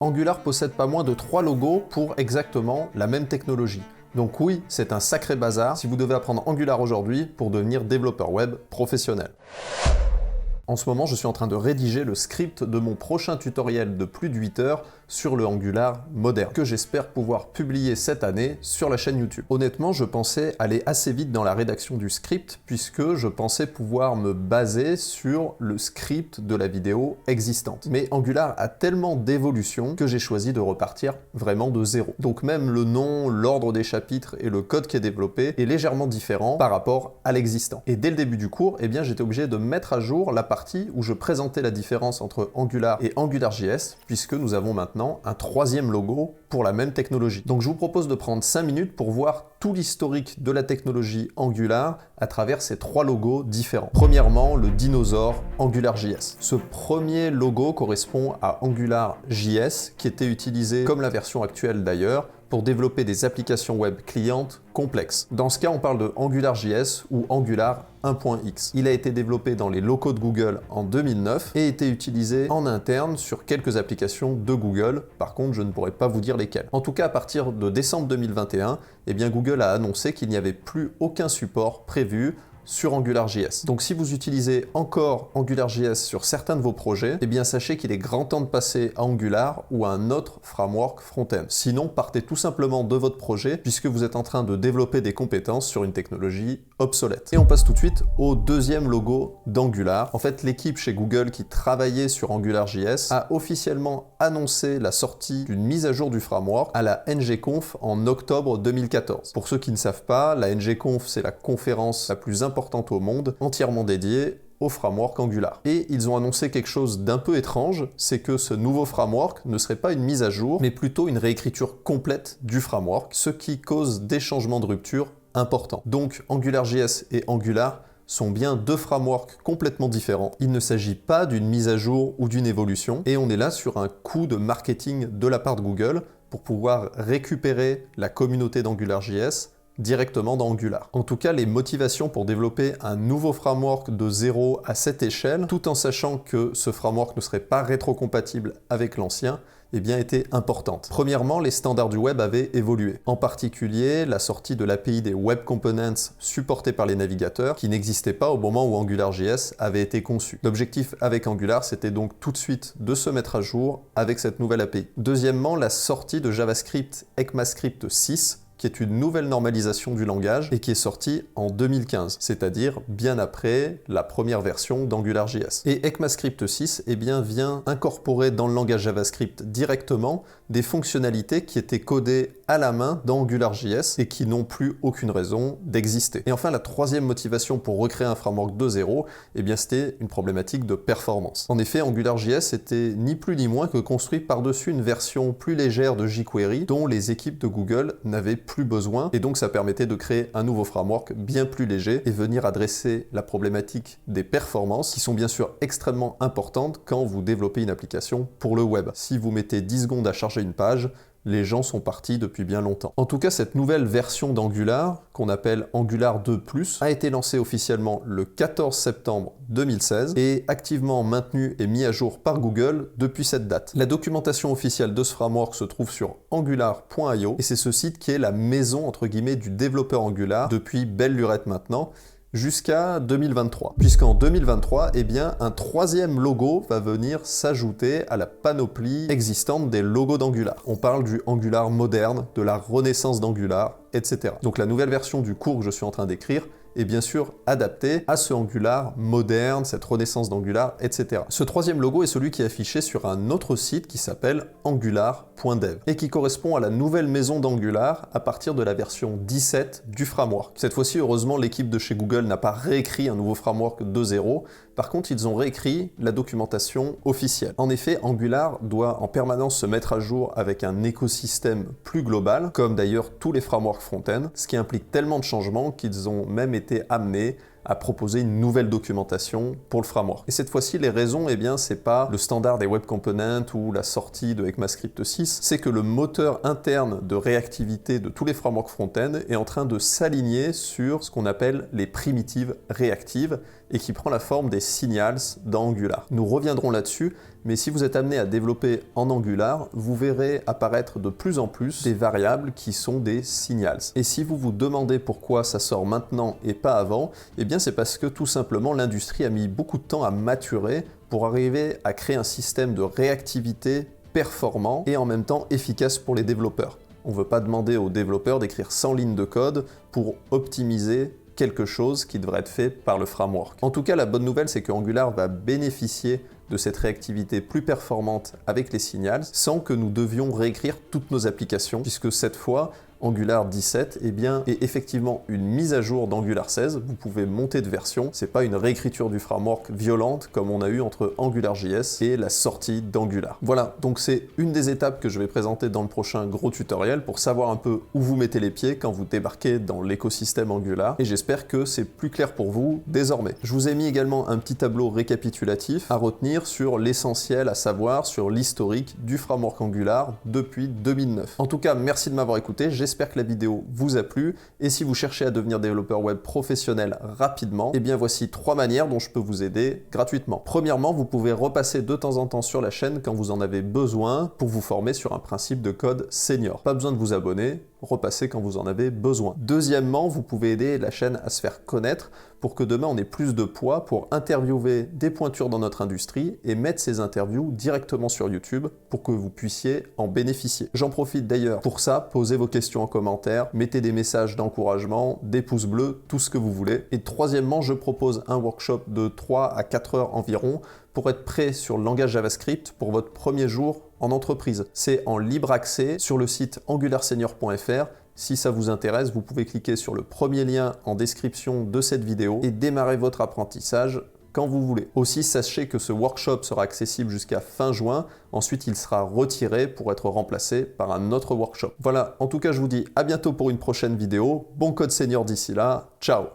Angular possède pas moins de 3 logos pour exactement la même technologie. Donc oui, c'est un sacré bazar si vous devez apprendre Angular aujourd'hui pour devenir développeur web professionnel. En ce moment, je suis en train de rédiger le script de mon prochain tutoriel de plus de 8 heures sur le Angular moderne, que j'espère pouvoir publier cette année sur la chaîne YouTube. Honnêtement, je pensais aller assez vite dans la rédaction du script, puisque je pensais pouvoir me baser sur le script de la vidéo existante. Mais Angular a tellement d'évolution que j'ai choisi de repartir vraiment de zéro. Donc même le nom, l'ordre des chapitres et le code qui est développé est légèrement différent par rapport à l'existant. Et dès le début du cours, j'étais obligé de mettre à jour la partie où je présentais la différence entre Angular et AngularJS, puisque nous avons maintenant un troisième logo pour la même technologie. Donc je vous propose de prendre 5 minutes pour voir tout l'historique de la technologie Angular à travers ces 3 logos différents. Premièrement, le dinosaure AngularJS. Ce premier logo correspond à AngularJS, qui était utilisé, comme la version actuelle d'ailleurs, pour développer des applications web clientes complexes. Dans ce cas, on parle de AngularJS ou Angular 1.x. Il a été développé dans les locaux de Google en 2009 et été utilisé en interne sur quelques applications de Google. Par contre, je ne pourrais pas vous dire lesquelles. En tout cas, à partir de décembre 2021, Google a annoncé qu'il n'y avait plus aucun support prévu sur AngularJS. Donc si vous utilisez encore AngularJS sur certains de vos projets, sachez qu'il est grand temps de passer à Angular ou à un autre framework front-end. Sinon, partez tout simplement de votre projet puisque vous êtes en train de développer des compétences sur une technologie obsolète. Et on passe tout de suite au deuxième logo d'Angular. En fait, l'équipe chez Google qui travaillait sur AngularJS a officiellement annoncé la sortie d'une mise à jour du framework à la NGConf en octobre 2014. Pour ceux qui ne savent pas, la NGConf, c'est la conférence la plus importante au monde, entièrement dédiée au framework Angular. Et ils ont annoncé quelque chose d'un peu étrange, c'est que ce nouveau framework ne serait pas une mise à jour, mais plutôt une réécriture complète du framework, ce qui cause des changements de rupture importants. Donc AngularJS et Angular sont bien deux frameworks complètement différents. Il ne s'agit pas d'une mise à jour ou d'une évolution, et on est là sur un coup de marketing de la part de Google pour pouvoir récupérer la communauté d'AngularJS directement dans Angular. En tout cas, les motivations pour développer un nouveau framework de 0 à cette échelle, tout en sachant que ce framework ne serait pas rétrocompatible avec l'ancien, étaient importantes. Premièrement, les standards du web avaient évolué. En particulier, la sortie de l'API des Web Components supportés par les navigateurs, qui n'existait pas au moment où AngularJS avait été conçu. L'objectif avec Angular, c'était donc tout de suite de se mettre à jour avec cette nouvelle API. Deuxièmement, la sortie de JavaScript ECMAScript 6, qui est une nouvelle normalisation du langage et qui est sortie en 2015, c'est-à-dire bien après la première version d'AngularJS. Et ECMAScript 6 vient incorporer dans le langage JavaScript directement des fonctionnalités qui étaient codées à la main dans AngularJS et qui n'ont plus aucune raison d'exister. Et enfin, la troisième motivation pour recréer un framework de zéro, c'était une problématique de performance. En effet, AngularJS était ni plus ni moins que construit par-dessus une version plus légère de jQuery dont les équipes de Google n'avaient plus besoin, et donc ça permettait de créer un nouveau framework bien plus léger et venir adresser la problématique des performances qui sont bien sûr extrêmement importantes quand vous développez une application pour le web. Si vous mettez 10 secondes à charger une page, les gens sont partis depuis bien longtemps. En tout cas, cette nouvelle version d'Angular, qu'on appelle Angular 2+, a été lancée officiellement le 14 septembre 2016 et activement maintenue et mise à jour par Google depuis cette date. La documentation officielle de ce framework se trouve sur angular.io et c'est ce site qui est la maison entre guillemets du développeur Angular depuis belle lurette maintenant, jusqu'à 2023. Puisqu'en 2023, un troisième logo va venir s'ajouter à la panoplie existante des logos d'Angular. On parle du Angular moderne, de la renaissance d'Angular, etc. Donc la nouvelle version du cours que je suis en train d'écrire est bien sûr adapté à ce Angular moderne, cette renaissance d'Angular, etc. Ce troisième logo est celui qui est affiché sur un autre site qui s'appelle angular.dev et qui correspond à la nouvelle maison d'Angular à partir de la version 17 du framework. Cette fois-ci, heureusement, l'équipe de chez Google n'a pas réécrit un nouveau framework de zéro. Par contre, ils ont réécrit la documentation officielle. En effet, Angular doit en permanence se mettre à jour avec un écosystème plus global, comme d'ailleurs tous les frameworks front-end, ce qui implique tellement de changements qu'ils ont même été amenés à proposer une nouvelle documentation pour le framework. Et cette fois-ci, les raisons, c'est pas le standard des Web Components ou la sortie de ECMAScript 6, c'est que le moteur interne de réactivité de tous les frameworks front-end est en train de s'aligner sur ce qu'on appelle les primitives réactives, et qui prend la forme des signals dans Angular. Nous reviendrons là-dessus, mais si vous êtes amené à développer en Angular, vous verrez apparaître de plus en plus des variables qui sont des signals. Et si vous vous demandez pourquoi ça sort maintenant et pas avant, eh bien c'est parce que tout simplement l'industrie a mis beaucoup de temps à maturer pour arriver à créer un système de réactivité performant et en même temps efficace pour les développeurs. On ne veut pas demander aux développeurs d'écrire 100 lignes de code pour optimiser quelque chose qui devrait être fait par le framework. En tout cas, la bonne nouvelle, c'est que Angular va bénéficier de cette réactivité plus performante avec les signals sans que nous devions réécrire toutes nos applications, puisque cette fois, Angular 17 est effectivement une mise à jour d'Angular 16. Vous pouvez monter de version. C'est pas une réécriture du framework violente comme on a eu entre AngularJS et la sortie d'Angular. Voilà, donc c'est une des étapes que je vais présenter dans le prochain gros tutoriel pour savoir un peu où vous mettez les pieds quand vous débarquez dans l'écosystème Angular. Et j'espère que c'est plus clair pour vous désormais. Je vous ai mis également un petit tableau récapitulatif à retenir sur l'essentiel à savoir sur l'historique du framework Angular depuis 2009. En tout cas, merci de m'avoir écouté. J'espère que la vidéo vous a plu, et si vous cherchez à devenir développeur web professionnel rapidement, eh bien voici 3 manières dont je peux vous aider gratuitement. Premièrement, vous pouvez repasser de temps en temps sur la chaîne quand vous en avez besoin pour vous former sur un principe de code senior. Pas besoin de vous abonner, repassez quand vous en avez besoin. Deuxièmement, vous pouvez aider la chaîne à se faire connaître pour que demain on ait plus de poids pour interviewer des pointures dans notre industrie et mettre ces interviews directement sur YouTube pour que vous puissiez en bénéficier. J'en profite d'ailleurs pour ça, posez vos questions en commentaire, mettez des messages d'encouragement, des pouces bleus, tout ce que vous voulez. Et troisièmement, je propose un workshop de 3 à 4 heures environ pour être prêt sur le langage JavaScript pour votre premier jour en entreprise. C'est en libre accès sur le site angularsenior.fr. Si ça vous intéresse, vous pouvez cliquer sur le premier lien en description de cette vidéo et démarrer votre apprentissage quand vous voulez. Aussi, sachez que ce workshop sera accessible jusqu'à fin juin. Ensuite, il sera retiré pour être remplacé par un autre workshop. Voilà, en tout cas, je vous dis à bientôt pour une prochaine vidéo. Bon code senior d'ici là. Ciao!